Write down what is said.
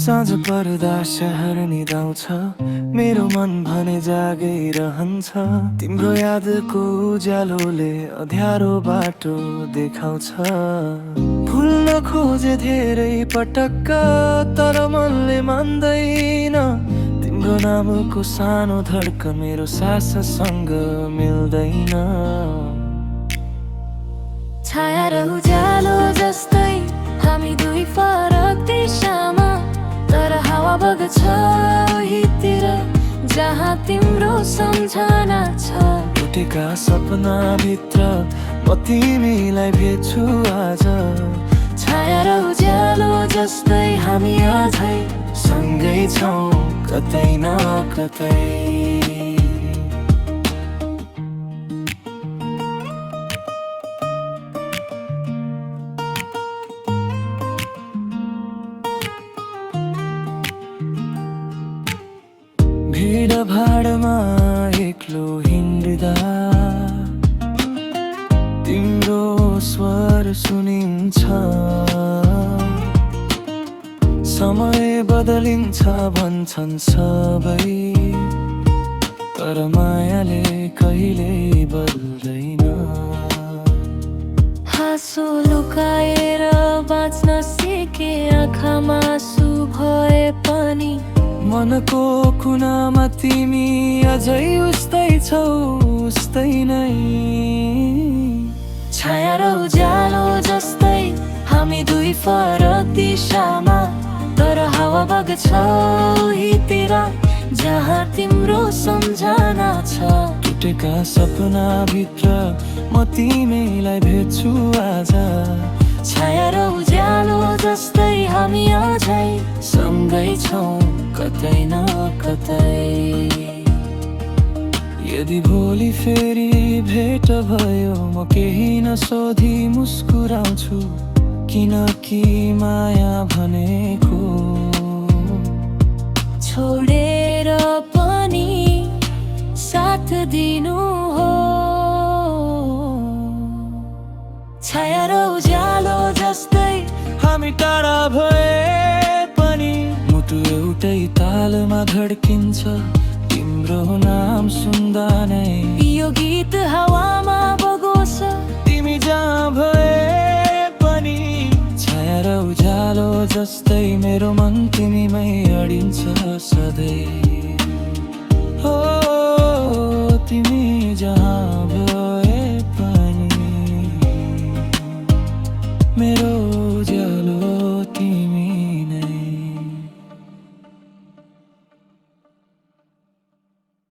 साँझ पर्दा शहर निदाउँछ, मेरो मन भने जागिरहन्छ। तिम्रो यादको उज्यालोले अँध्यारो बाटो देखाउँछ। भुल्न खोजे धेरै पटक तर मनले मान्दैन। तिम्रो नामको सानो धड्कन मेरो साससँग मिल्दैन। छाया र उज्यालो जस्तै हामी दुई फरक दिशामा, तर हावा बग्छ उहीतिर जहाँ तिम्रो सम्झना छ। टुटेका सपना भित्र म तिमीलाई भेट्छु आज। छाया र उज्यालो जस्तै हामी अझै सँगै छौँ कतै न कतै। भिड भाडमा एक्लो हिँड्दा तिम्रो स्वर सुनिन्छ। समय बदलिन्छ भन्छन् सबै, तर मायाले कहिले बदल्दैन। हाँसो लुकाएर बाँच्न सिके आँखामा आँसु भए पनि मनको कुनामा तिमी अझै उस्तै छौ, उस्तै नै। छाया र उज्यालो जस्तै हामी दुई फरक दिशामा, तर हावा बग्छ उहीतिर जहाँ तिम्रो सम्झना छ। टुटेका सपना भित्र म तिमीलाई भेट्छु आज। छाया र उज्यालो जस्तै हामी अझै सँगै छौँ कतै न कतै। यदि भोलि फेरि भेट भयो म केही नसोधी मुस्कुराउँछु, किनकि माया भनेको छोडेर पनि साथ दिनु हो। छाया र उज्यालो जस्तै हामी टाढा भए पनि मुटु एउटै तालमा धड्किन्छ। तिम्रो नाम सुन्दा नै यो गीत हावामा बगोस्, तिमी जहाँ भए पनि। छाया र उज्यालो जस्तै मेरो मन तिमीमै अडिन्छ सधैँ। हो तिमी जहाँ भए पनि मेरो